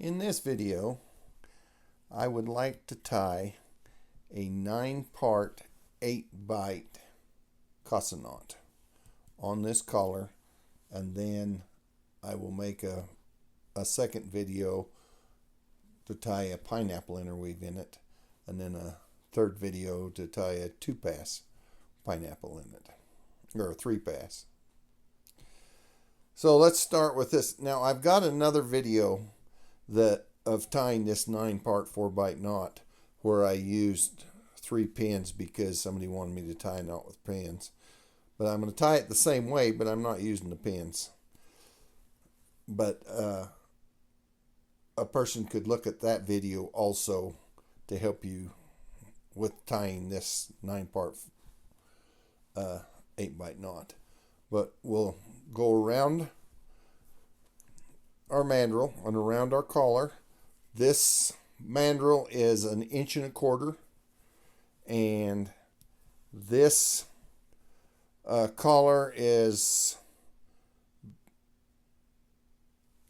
In this video, I would like to tie a 9-part 8-Bight Casa knot on this collar, and then I will make a second video to tie a pineapple interweave in it, and then a third video to tie a 2-pass pineapple in it, or a 3-pass. So let's start with this. Now I've got another video of tying this 9-part 4-Bight knot where I used 3 pins because somebody wanted me to tie a knot with pins. But I'm going to tie it the same way, but I'm not using the pins. But a person could look at that video also to help you with tying this 9-part 8-Bight knot. But we'll go around our mandrel and around our collar. This mandrel is 1 1/4 inches, and this collar is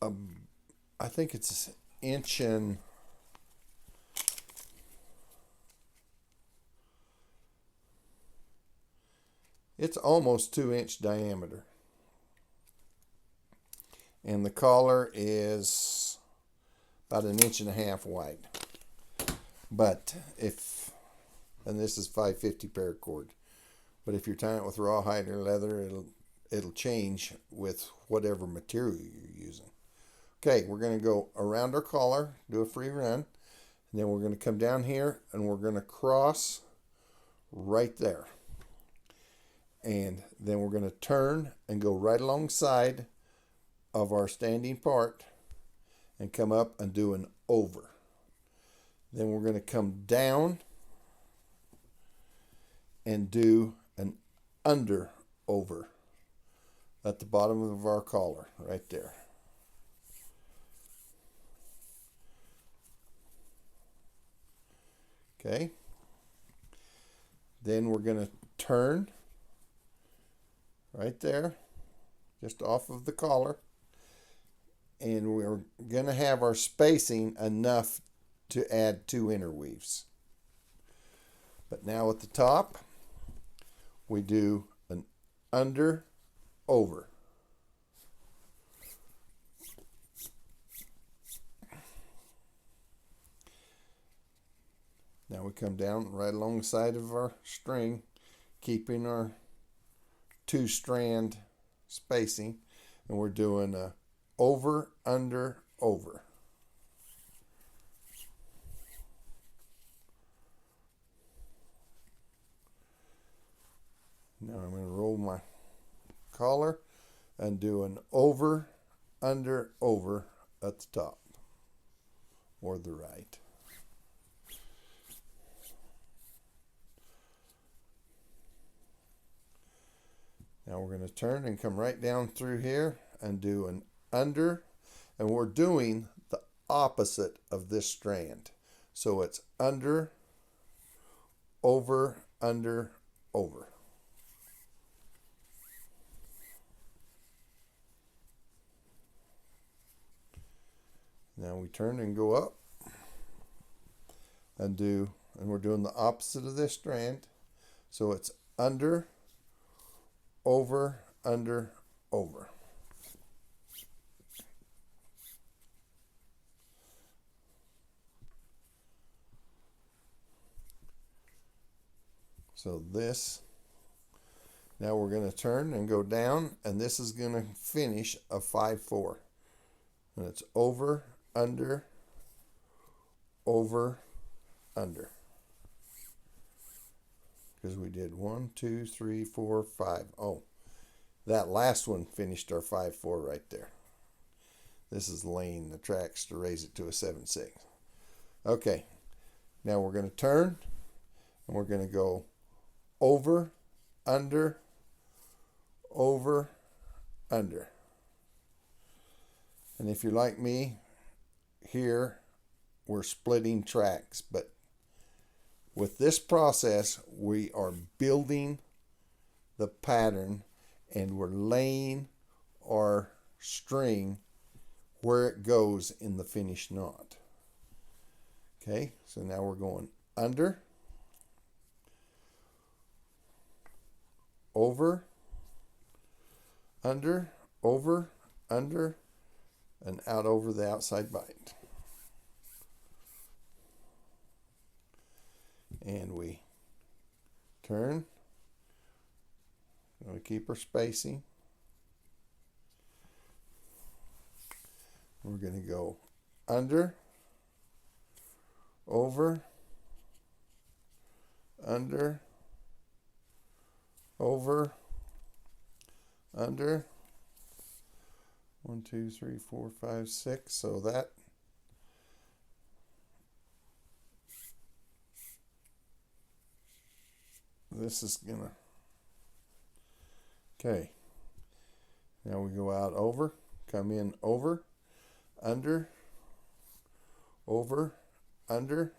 I think it's 1 inch and it's almost 2-inch diameter. And the collar is about 1.5 inches wide. But and this is 550 paracord. But if you're tying it with rawhide or leather, it'll change with whatever material you're using. Okay, we're going to go around our collar, do a free run, and then we're going to come down here and we're going to cross right there. And then we're going to turn and go right alongside of our standing part and come up and do an over. Then we're going to come down and do an under over at the bottom of our collar right there. Okay. Then we're going to turn right there, just off of the collar. And we're going to have our spacing enough to add 2 interweaves. But now at the top, we do an under, over. Now we come down right along the side of our string, keeping our 2-strand spacing, and we're doing a over, under, over. Now I'm going to roll my collar and do an over, under, over at the top or the right. Now we're going to turn and come right down through here and do an under, and we're doing the opposite of this strand. So it's under, over, under, over. Now we turn and go up and we're doing the opposite of this strand. So it's under, over, under, over. So this, now we're going to turn and go down, and this is going to finish a 5/4. And it's over, under, over, under. Because we did 1, 2, 3, 4, 5. Oh, that last one finished our 5/4 right there. This is laying the tracks to raise it to a 7/6. Okay, now we're going to turn and we're going to go over, under, over, under. And if you're like me, here we're splitting tracks, but with this process we are building the pattern and we're laying our string where it goes in the finished knot. Okay, so now we're going under, over, under, over, under, and out over the outside bight. And we turn. We keep our spacing. We're going to go under, over, under, over, under. 1, 2, 3, 4, 5, 6. So that this is gonna, okay. Now we go out over, come in over, under, over, under,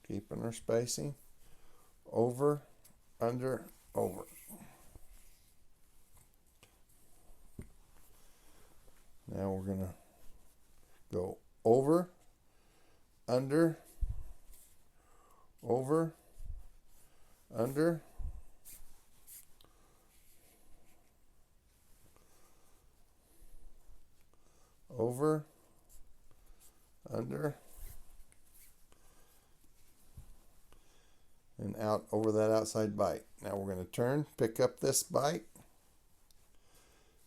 keeping our spacing, over, under, over. Now we're gonna go over, under, over, under, over, under, and out over that outside bight. Now we're going to turn, pick up this bight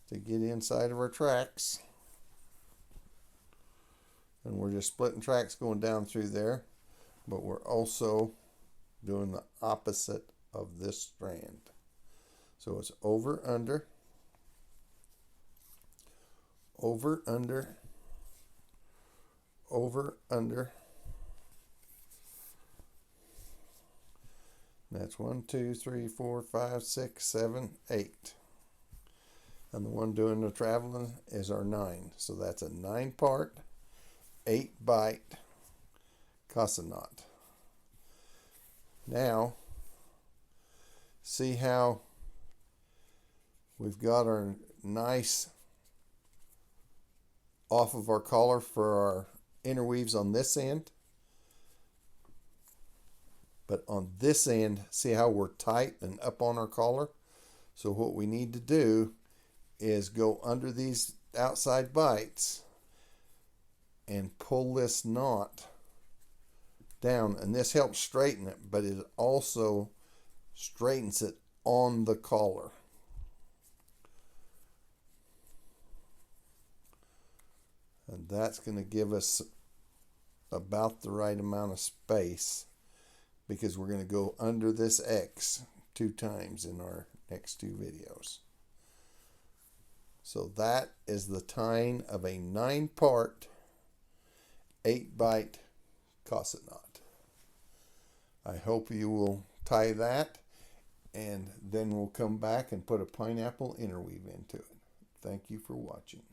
to get inside of our tracks. And we're just splitting tracks going down through there, but we're also doing the opposite of this strand. So it's over, under, over, under, over, under. That's 1, 2, 3, 4, 5, 6, 7, 8. And the one doing the traveling is our 9. So that's a 9-part, 8-bight casa knot. Now, see how we've got our nice off of our collar for our interweaves on this end. But on this end, see how we're tight and up on our collar? So what we need to do is go under these outside bights and pull this knot down. And this helps straighten it, but it also straightens it on the collar. And that's going to give us about the right amount of space, because we're going to go under this X 2 times in our next 2 videos. So that is the tying of a 9-part, 8-bight casa knot. I hope you will tie that, and then we'll come back and put a pineapple interweave into it. Thank you for watching.